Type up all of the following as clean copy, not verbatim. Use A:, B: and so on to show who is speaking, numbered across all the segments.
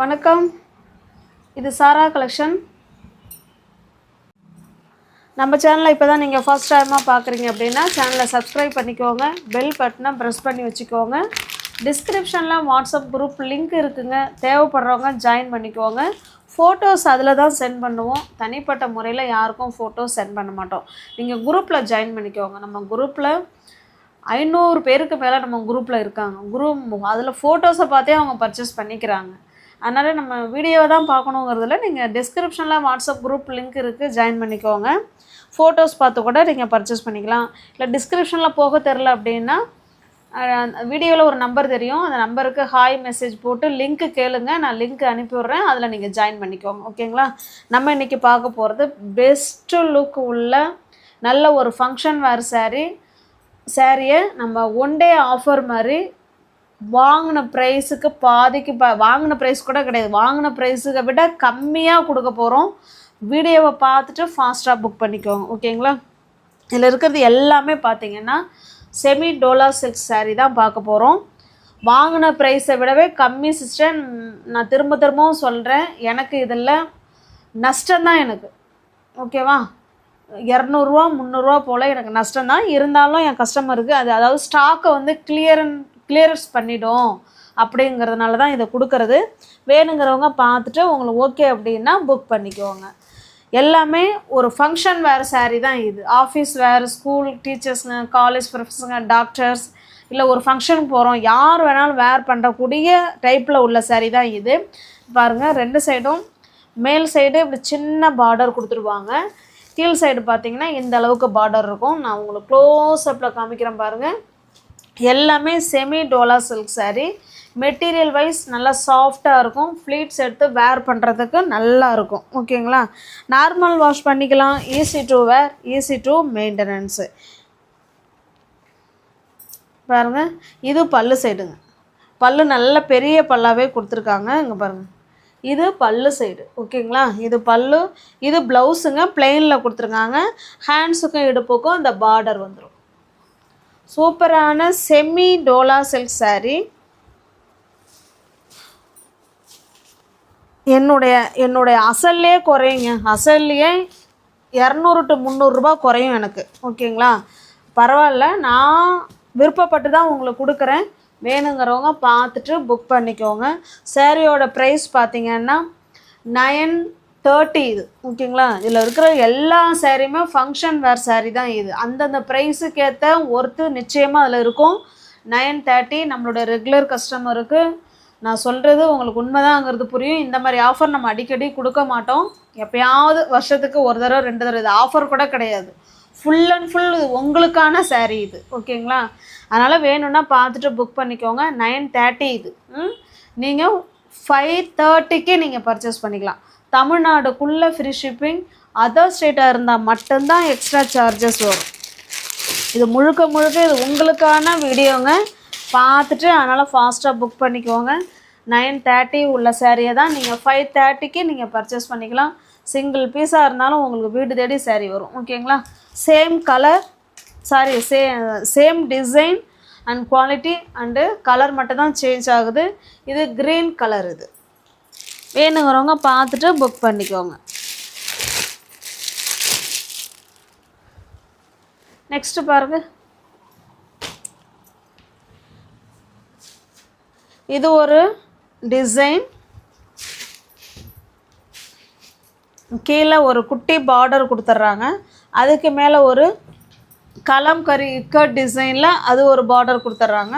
A: வணக்கம், இது சாரா கலெக்ஷன். நம்ம சேனலை இப்போ தான் நீங்கள் ஃபர்ஸ்ட் டைமாக பார்க்குறீங்க அப்படின்னா சேனலை சப்ஸ்கிரைப் பண்ணிக்கோங்க, பெல் பட்டனை ப்ரெஸ் பண்ணி வச்சுக்கோங்க. டிஸ்கிரிப்ஷனில் வாட்ஸ்அப் குரூப் லிங்க் இருக்குங்க, தேவைப்படுறவங்க ஜாயின் பண்ணிக்கோங்க. ஃபோட்டோஸ் அதில் தான் சென்ட் பண்ணுவோம், தனிப்பட்ட முறையில் யாருக்கும் ஃபோட்டோஸ் சென்ட் பண்ண மாட்டோம். நீங்கள் குரூப்பில் ஜாயின் பண்ணிக்கோங்க. நம்ம குரூப்பில் 500 பேருக்கு மேலே நம்ம குரூப்பில் இருக்காங்க. குரூப் அதில் ஃபோட்டோஸை பார்த்தே அவங்க பர்ச்சேஸ் பண்ணிக்கிறாங்க. அதனால் நம்ம வீடியோவை தான் பார்க்கணுங்கிறதுல நீங்கள் டிஸ்கிரிப்ஷனில் வாட்ஸ்அப் குரூப் லிங்க் இருக்குது, ஜாயின் பண்ணிக்கோங்க. ஃபோட்டோஸ் பார்த்து கூட நீங்கள் பர்ச்சேஸ் பண்ணிக்கலாம். இல்லை டிஸ்கிரிப்ஷனில் போக தெரில அப்படின்னா வீடியோவில் ஒரு நம்பர் தெரியும், அந்த நம்பருக்கு ஹாய் மெசேஜ் போட்டு லிங்க்கு கேளுங்க, நான் லிங்க் அனுப்பிவிட்றேன், அதில் நீங்கள் ஜாயின் பண்ணிக்கோங்க. ஓகேங்களா? நம்ம இன்றைக்கி பார்க்க போகிறது பெஸ்ட்டு லுக் உள்ள நல்ல ஒரு ஃபங்க்ஷன் வேர் சாரியை நம்ம ஒன் டே ஆஃபர் மாதிரி வாங்கின ப்ரைஸுக்கு பாதிக்கு வாங்கின ப்ரைஸ் கூட கிடையாது, வாங்கின ப்ரைஸுக்கு விட கம்மியாக கொடுக்க போகிறோம். வீடியோவை பார்த்துட்டு ஃபாஸ்ட்டாக புக் பண்ணிக்கோங்க. ஓகேங்களா? இதில் இருக்கிறது எல்லாமே பார்த்தீங்கன்னா செமி டோலா சில்க் சாரீ தான் பார்க்க போகிறோம். வாங்கின ப்ரைஸை விடவே கம்மி சிஸ்டர். நான் திரும்பவும் சொல்கிறேன், எனக்கு இதில் நஷ்டம்தான் எனக்கு. ஓகேவா? 200 300 போல் எனக்கு நஷ்டம்தான். இருந்தாலும் என் கஸ்டமருக்கு அதாவது ஸ்டாக்கை வந்து கிளியரன்ஸ் பண்ணிடும் அப்படிங்கிறதுனால தான் இதை கொடுக்கறது. வேணுங்கிறவங்க பார்த்துட்டு உங்களுக்கு ஓகே அப்படின்னா புக் பண்ணிக்கோங்க. எல்லாமே ஒரு ஃபங்க்ஷன் வேர் சாரீ தான் இது. ஆஃபீஸ் வேர், ஸ்கூல் டீச்சர்ஸுங்க, காலேஜ் ப்ரொஃபஸருங்க, டாக்டர்ஸ், இல்லை ஒரு ஃபங்க்ஷனுக்கு போகிறோம், யார் வேணாலும் வேர் பண்ணுறக்கூடிய டைப்பில் உள்ள சாரீ தான் இது. பாருங்கள், 2 சைடும் மேல் சைடு இப்படி சின்ன பார்டர் கொடுத்துருவாங்க, கீழ் சைடு பார்த்திங்கன்னா இந்த அளவுக்கு பார்டர் இருக்கும். நான் உங்களுக்கு க்ளோஸ்அப்பில் காமிக்கிறேன் பாருங்கள். எல்லாமே semi dola silk sari. Material wise நல்லா சாஃப்டாக இருக்கும், ஃப்ளீட்ஸ் எடுத்து வேர் பண்ணுறதுக்கு நல்லா இருக்கும். ஓகேங்களா? நார்மல் வாஷ் பண்ணிக்கலாம், easy to wear, easy to maintenance. பாருங்கள், இது பல்லு சைடுங்க. பல்லு நல்ல பெரிய பல்லாவே கொடுத்துருக்காங்க. இங்கே பாருங்கள், இது பல்லு சைடு. ஓகேங்களா? இது பல்லு, இது ப்ளவுஸுங்க, பிளெயினில் கொடுத்துருக்காங்க. ஹேண்ட்ஸுக்கும் இடுப்புக்கும் இந்த பார்டர் வந்துடும். சூப்பரான செமி டோலா சில்க் சாரீ. என்னுடைய அசல்லே குறையுங்க, அசல்லையே 200 to 300 ரூபா குறையும் எனக்கு. ஓகேங்களா? பரவாயில்ல, நான் விருப்பப்பட்டு தான் உங்களுக்கு கொடுக்குறேன். வேணுங்கிறவங்க பார்த்துட்டு புக் பண்ணிக்கோங்க. சாரியோட ப்ரைஸ் பார்த்திங்கன்னா 930 இது. ஓகேங்களா? இதில் இருக்கிற எல்லா சாரியுமே ஃபங்க்ஷன் வேர் சாரீ தான் இது. அந்தந்த ப்ரைஸுக்கு ஏற்ற ஒர்த்து நிச்சயமாக அதில் இருக்கும். 930 நம்மளோட ரெகுலர் கஸ்டமருக்கு நான் சொல்கிறது உங்களுக்கு உண்மைதாங்கிறது புரியும். இந்த மாதிரி ஆஃபர் நம்ம அடிக்கடி கொடுக்க மாட்டோம், எப்போயாவது வருஷத்துக்கு ஒரு தடவை 2 தடவை. இது ஆஃபர் கூட கிடையாது, ஃபுல் அண்ட் ஃபுல் உங்களுக்கான சாரீ இது. ஓகேங்களா? அதனால் வேணும்னா பார்த்துட்டு புக் பண்ணிக்கோங்க. 930 இது. நீங்கள் 530க்கு நீங்கள் பர்ச்சேஸ் பண்ணிக்கலாம். தமிழ்நாடுக்குள்ளே ஃப்ரீ ஷிப்பிங், அதர் ஸ்டேட்டாக இருந்தால் மட்டும்தான் எக்ஸ்ட்ரா சார்ஜஸ் வரும். இது முழுக்க இது உங்களுக்கான வீடியோங்க, பார்த்துட்டு அதனால் ஃபாஸ்ட்டாக புக் பண்ணிக்கோங்க. 930 உள்ள சாரியை தான் நீங்கள் 530க்கு நீங்கள் பர்ச்சேஸ் பண்ணிக்கலாம். சிங்கிள் பீஸாக இருந்தாலும் உங்களுக்கு வீடு தேடி சாரீ வரும். ஓகேங்களா? Same colour, same design and quality and colour மட்டும் தான் சேஞ்ச் ஆகுது. இது க்ரீன் கலர். இது வேணுங்கிறவங்க பார்த்துட்டு புக் பண்ணிக்கோங்க. நெக்ஸ்ட்டு பாருங்கள், இது ஒரு டிசைன். கீழே ஒரு குட்டி பார்டர் கொடுத்துட்றாங்க, அதுக்கு மேலே ஒரு கலம்கரி இக்கட் டிசைனில் அது ஒரு பார்டர் கொடுத்துட்றாங்க.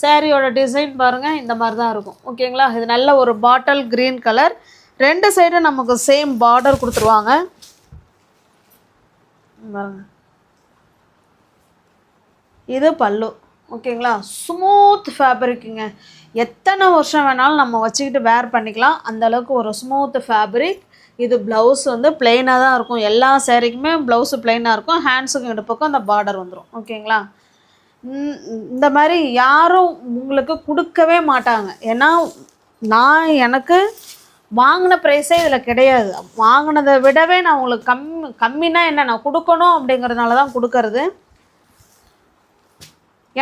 A: சாரியோட டிசைன் பாருங்கள், இந்த மாதிரி தான் இருக்கும். ஓகேங்களா? இது நல்ல ஒரு பாட்டில் க்ரீன் கலர். 2 சைடும் நமக்கு சேம் பார்டர் கொடுத்துருவாங்க. பாருங்க, இது பல்லு. ஓகேங்களா? ஸ்மூத் ஃபேப்ரிக்குங்க, எத்தனை வருஷம் வேணாலும் நம்ம வச்சுக்கிட்டு வேர் பண்ணிக்கலாம், அந்தளவுக்கு ஒரு ஸ்மூத் ஃபேப்ரிக். இது ப்ளவுஸ் வந்து பிளெயினாக தான் இருக்கும். எல்லா சாரிக்குமே ப்ளவுஸு பிளெயினாக இருக்கும், ஹேண்ட்ஸுக்கும் இடுப்புக்கும் அந்த பார்டர் வந்துடும். ஓகேங்களா? இந்த மாதிரி யாரும் உங்களுக்கு கொடுக்கவே மாட்டாங்க. ஏன்னா எனக்கு வாங்கின ப்ரைஸே இதில் கிடையாது. வாங்கினதை விடவே நான் உங்களுக்கு கம்மினா என்ன, நான் கொடுக்கணும் அப்படிங்கிறதுனால தான் கொடுக்கறது.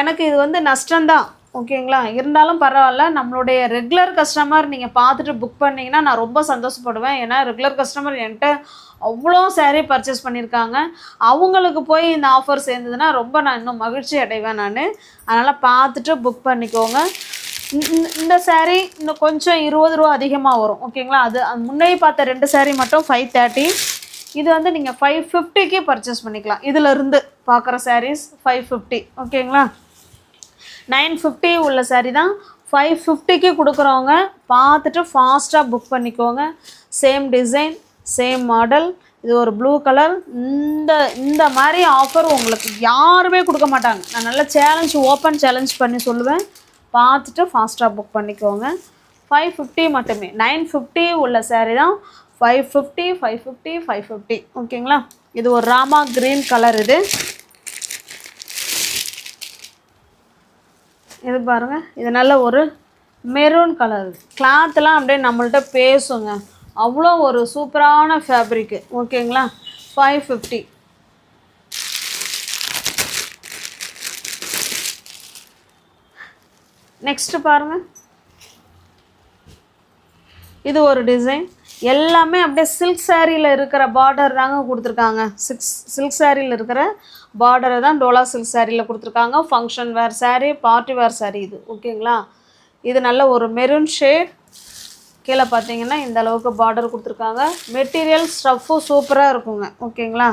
A: எனக்கு இது வந்து நஷ்டம்தான். ஓகேங்களா. இருந்தாலும் பரவாயில்ல, நம்மளுடைய ரெகுலர் கஸ்டமர் நீங்கள் பார்த்துட்டு புக் பண்ணிங்கன்னா நான் ரொம்ப சந்தோஷப்படுவேன். ஏன்னா ரெகுலர் கஸ்டமர் என்கிட்ட அவ்வளோ saree பர்ச்சேஸ் பண்ணியிருக்காங்க. அவங்களுக்கு போய் இந்த ஆஃபர் சேர்ந்ததுன்னா ரொம்ப நான் இன்னும் மகிழ்ச்சி அடைவேன் நான். அதனால் பார்த்துட்டு புக் பண்ணிக்கோங்க. இந்த saree இன்னும் கொஞ்சம் 20 ரூபா அதிகமாக வரும். ஓகேங்களா. அது முன்னாடி பார்த்த 2 saree மட்டும் 530. இது வந்து நீங்கள் 550க்கு பர்ச்சேஸ் பண்ணிக்கலாம். இதிலிருந்து பார்க்குற sarees 550. ஓகேங்களா. 950 உள்ள saree தான் 550க்கு கொடுக்குறவங்க பார்த்துட்டு ஃபாஸ்ட்டாக புக் பண்ணிக்கோங்க. Same design, same model. இது ஒரு ப்ளூ கலர். இந்த மாதிரி ஆஃபர் உங்களுக்கு யாருமே கொடுக்க மாட்டாங்க. நான் நல்ல ஓப்பன் சேலஞ்ச் பண்ணி சொல்லுவேன். பார்த்துட்டு ஃபாஸ்ட்டாக புக் பண்ணிக்கோங்க. 550 மட்டுமே. 950 உள்ள saree தான் 550, 550, 550. ஓகேங்களா. இது ஒரு ராமா க்ரீன் கலர். இது பாருங்கள், இது நல்ல ஒரு மெரூன் கலர். கிளாத்லாம் அப்படியே நம்மள்ட்ட பேசுங்க. அவ்வளோ ஒரு சூப்பரான ஃபேப்ரிக்கு. ஓகேங்களா. 550. நெக்ஸ்ட்டு பாருங்கள், இது ஒரு டிசைன். எல்லாமே அப்படியே சில்க் சாரியில் இருக்கிற பார்டர் தாங்க கொடுத்துருக்காங்க. சில்க் சாரியில் இருக்கிற பார்டரை தான் டோலா சில்க் சாரியில் கொடுத்துருக்காங்க. ஃபங்க்ஷன் வேர் saree, பார்ட்டி வேர் saree இது. ஓகேங்களா. இது நல்ல ஒரு மெரூன் ஷேட். கீழே பார்த்தீங்கன்னா இந்த அளவுக்கு பார்டர் கொடுத்துருக்காங்க. மெட்டீரியல் ஸ்டஃப்பும் சூப்பராக இருக்குங்க. ஓகேங்களா.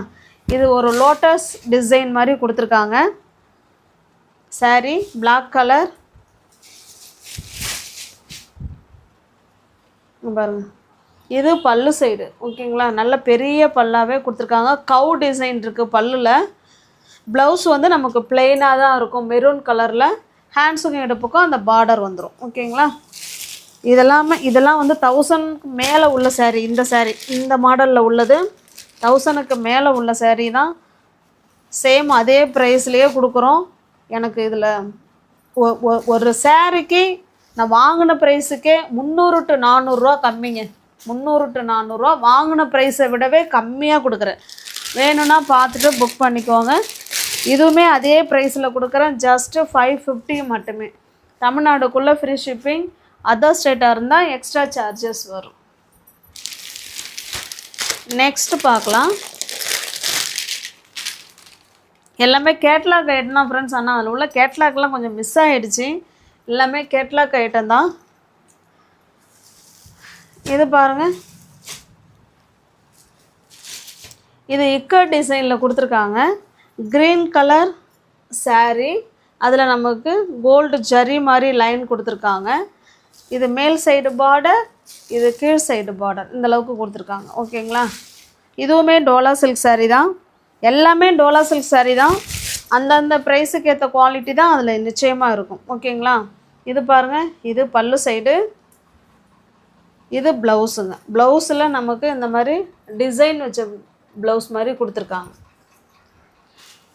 A: இது ஒரு லோட்டஸ் டிசைன் மாதிரி கொடுத்துருக்காங்க. saree black colour. பாருங்க, இது பல்லு சைடு. ஓகேங்களா. நல்ல பெரிய பல்லாவே கொடுத்துருக்காங்க. கவு டிசைன் இருக்குது பல்லில். ப்ளவுஸ் வந்து நமக்கு பிளெயினாக தான் இருக்கும், மெரூன் கலரில். ஹேண்ட்ஸுக்கும் எடுப்புக்கும் அந்த பார்டர் வந்துடும். ஓகேங்களா. இதெல்லாம் வந்து 1000க்கு மேலே உள்ள saree. இந்த saree இந்த மாடலில் உள்ளது 1000க்கு மேலே உள்ள saree தான். சேம் அதே ப்ரைஸ்லேயே கொடுக்குறோம். எனக்கு இதில் ஒரு சாரிக்கு நான் வாங்கின ப்ரைஸுக்கே 300 to 400 ரூபா கம்மிங்க. 300 to 400 ரூபா வாங்கின ப்ரைஸை விடவே கம்மியாக கொடுக்குறேன். வேணும்னா பார்த்துட்டு புக் பண்ணிக்கோங்க. இதுவுமே அதே ப்ரைஸில் கொடுக்குறேன். ஜஸ்ட்டு 550 மட்டுமே. தமிழ்நாடுக்குள்ளே ஃப்ரீ ஷிப்பிங். அதர் ஸ்டேட்டாக இருந்தால் எக்ஸ்ட்ரா சார்ஜஸ் வரும். நெக்ஸ்ட்டு பார்க்கலாம். எல்லாமே கேட்லாக் ஐட்டம் தான் ஃப்ரெண்ட்ஸ். ஆனால் அதில் உள்ள கேட்லாக்லாம் கொஞ்சம் மிஸ் ஆகிடுச்சு. எல்லாமே கேட்லாக் ஐட்டம் தான். இது பாருங்கள், இது இக்கட் டிசைனில் கொடுத்துருக்காங்க. Green colour saree. அதில் நமக்கு கோல்டு ஜரி மாதிரி லைன் கொடுத்துருக்காங்க. இது மேல் சைடு பார்டர், இது கீழ் சைடு பார்டர். இந்த அளவுக்கு கொடுத்துருக்காங்க. ஓகேங்களா. இதுவுமே டோலா சில்க் saree தான். எல்லாமே டோலா சில்க் saree தான். அந்தந்த ப்ரைஸுக்கு ஏற்ற குவாலிட்டி தான் அதில் நிச்சயமாக இருக்கும். ஓகேங்களா. இது பாருங்கள், இது பல்லு சைடு, இது ப்ளவுஸுங்க. ப்ளவுஸில் நமக்கு இந்த மாதிரி டிசைன் வச்ச ப்ளவுஸ் மாதிரி கொடுத்துருக்காங்க.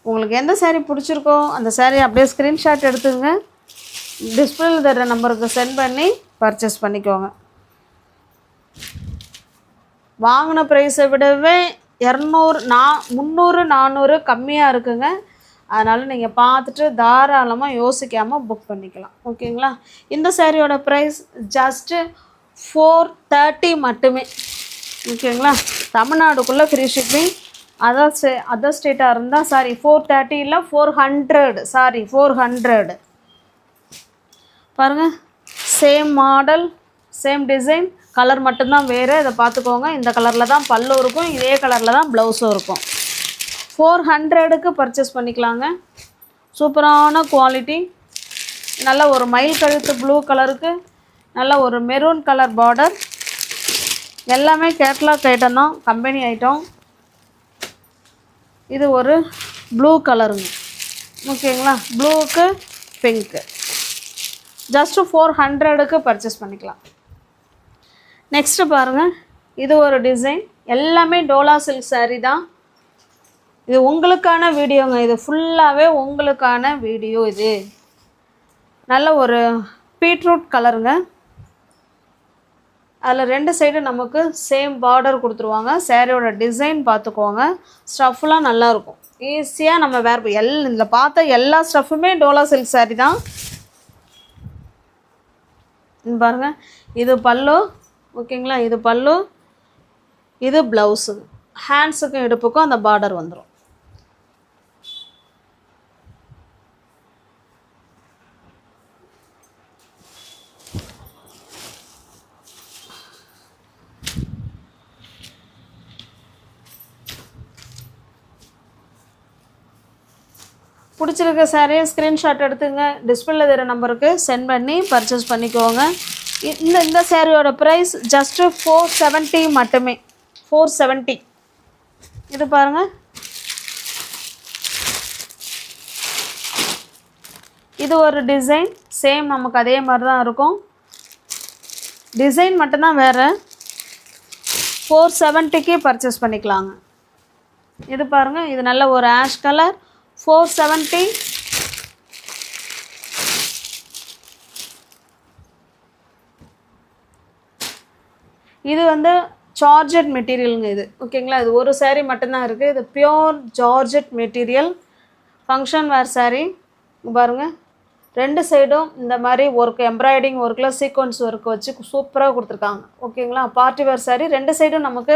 A: உங்களுக்கு எந்த saree பிடிச்சிருக்கோ அந்த saree அப்படியே ஸ்க்ரீன்ஷாட் எடுத்துங்க. டிஸ்பிளேல தர நம்பருக்கு சென்ட் பண்ணி பர்ச்சேஸ் பண்ணிக்கோங்க. வாங்கின ப்ரைஸை விடவே 300 400 கம்மியாக இருக்குங்க. அதனால் நீங்கள் பார்த்துட்டு தாராளமாக யோசிக்காமல் புக் பண்ணிக்கலாம். ஓகேங்களா. இந்த சாரியோட ப்ரைஸ் ஜஸ்ட்டு 430 மட்டுமே. ஓகேங்களா. தமிழ்நாடுக்குள்ளே ஃப்ரீ ஷிப்பிங். அதர் ஸ்டேட்டாக இருந்தால் 430 இல்லை 400. 400. பாருங்கள், same model, same design, colour மட்டும்தான் வேறு. இதை பார்த்துக்கோங்க. இந்த கலரில் தான் பல்லு இருக்கும், இதே கலரில் தான் ப்ளவுஸும் இருக்கும். 400க்கு பர்ச்சேஸ் பண்ணிக்கலாங்க. சூப்பரான குவாலிட்டி. நல்ல ஒரு மயில் கழுத்து ப்ளூ கலருக்கு நல்ல ஒரு மெரூன் கலர் பார்டர். எல்லாமே கேட்லாக் ஐட்டம் தான், கம்பெனி ஐட்டம். இது ஒரு ப்ளூ கலருங்க. ஓகேங்களா. ப்ளூவுக்கு பிங்க்கு. ஜஸ்ட்டு 400க்கு பர்ச்சேஸ் பண்ணிக்கலாம். நெக்ஸ்ட்டு பாருங்கள், இது ஒரு டிசைன். எல்லாமே டோலா சில்க் saree தான். இது உங்களுக்கான வீடியோங்க. இது ஃபுல்லாகவே உங்களுக்கான வீடியோ. இது நல்ல ஒரு பீட்ரூட் கலருங்க. அதில் 2 சைடு நமக்கு சேம் பார்டர் கொடுத்துருவாங்க. சேரீயோட டிசைன் பார்த்துக்கோங்க. ஸ்டஃப்லாம் நல்லாயிருக்கும். ஈஸியாக நம்ம இதில் பார்த்த எல்லா ஸ்டஃப்புமே டோலா சில்க் saree தான். இங்க பாருங்க, இது பல்லு. ஓகேங்களா, இது பல்லு, இது ப்ளவுஸு. ஹேண்ட்ஸுக்கும் இடுப்புக்கும் அந்த பார்டர் வந்துடும். பிடிச்சிருக்க சாரியை ஸ்க்ரீன்ஷாட் எடுத்துங்க, டிஸ்பிளேல தர நம்பருக்கு சென்ட் பண்ணி பர்ச்சேஸ் பண்ணிக்கோங்க. இந்த சாரியோட ப்ரைஸ் ஜஸ்ட்டு 470 மட்டுமே. 470. இது பாருங்கள், இது ஒரு டிசைன். சேம் நமக்கு அதே மாதிரி தான் இருக்கும், டிசைன் மட்டும்தான் வேறு. 470க்கு பர்ச்சேஸ் பண்ணிக்கலாங்க. இது பாருங்கள், இது நல்ல ஒரு ஆஷ் கலர். 470. இது வந்து ஜார்ஜெட் மெட்டீரியலுங்க இது. ஓகேங்களா, இது ஒரு சாரீ மட்டும்தான் இருக்குது. இது பியோர் ஜார்ஜெட் மெட்டீரியல், ஃபங்க்ஷன் வேர் சாரீ. பாருங்கள், ரெண்டு சைடும் இந்த மாதிரி ஒர்க், எம்ப்ராய்டிங் ஒர்க்கில் சீக்வன்ஸ் ஒர்க் வச்சு சூப்பராக கொடுத்துருக்காங்க. ஓகேங்களா, பார்ட்டி வேர் சாரீ. ரெண்டு சைடும் நமக்கு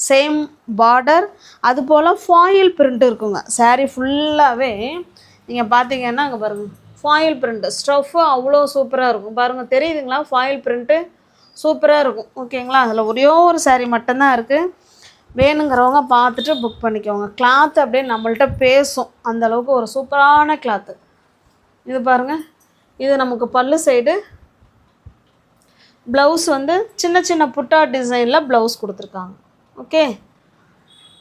A: சேம் பார்டர், அதுபோல் ஃபாயில் பிரிண்ட் இருக்குங்க. சாரீ ஃபுல்லாகவே நீங்கள் பார்த்தீங்கன்னா அங்கே பாருங்கள், ஃபாயில் பிரிண்ட்டு ஸ்டஃப்பு அவ்வளோ சூப்பராக இருக்கும். பாருங்கள், தெரியுதுங்களா, ஃபாயில் பிரிண்ட்டு சூப்பராக இருக்கும். ஓகேங்களா, அதில் ஒரே ஒரு சாரீ மட்டும்தான் இருக்குது. வேணுங்கிறவங்க பார்த்துட்டு புக் பண்ணிக்கோங்க. கிளாத்து அப்படியே நம்மள்கிட்ட பேசும், அந்தளவுக்கு ஒரு சூப்பரான கிளாத்து. இது பாருங்கள், இது நமக்கு பல்லு சைடு. ப்ளவுஸ் வந்து சின்ன சின்ன புட்டா டிசைனில் ப்ளவுஸ் கொடுத்துருக்காங்க. ஓகே,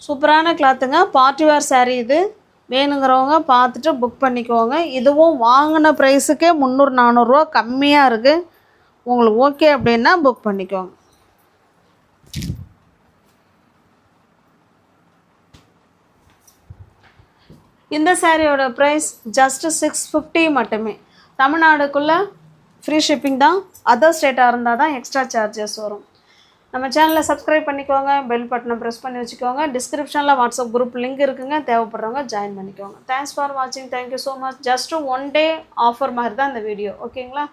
A: சூப்பரான கிளாத்துங்க. பார்ட்டி வேர் சாரீ இது. வேணுங்கிறவங்க பார்த்துட்டு புக் பண்ணிக்கோங்க. இதுவும் வாங்கின ப்ரைஸுக்கே 300-400 ரூபா கம்மியாக இருக்குது. உங்களுக்கு ஓகே அப்படின்னா புக் பண்ணிக்கோங்க. இந்த சாரியோட ப்ரைஸ் ஜஸ்ட்டு 650 மட்டுமே. தமிழ்நாடுக்குள்ளே ஃப்ரீ ஷிப்பிங் தான். அதர் ஸ்டேட்டாக இருந்தால் தான் எக்ஸ்ட்ரா சார்ஜஸ் வரும். நம்ம சேனலை சப்ஸ்கிரைப் பண்ணிக்கோங்க, பெல் பட்டனை ப்ரெஸ் பண்ணி வச்சுக்கோங்க. டிஸ்கிரிப்ஷனில் வாட்ஸ்அப் குரூப் லிங்க் இருக்குங்க, தேவைப்படுறவங்க ஜாயின் பண்ணிக்கோங்க. தேங்க்ஸ் ஃபார் வாட்சிங். Thank you so much. Just 1 day offer மாதிரி தான் இந்த வீடியோ. ஓகேங்களா.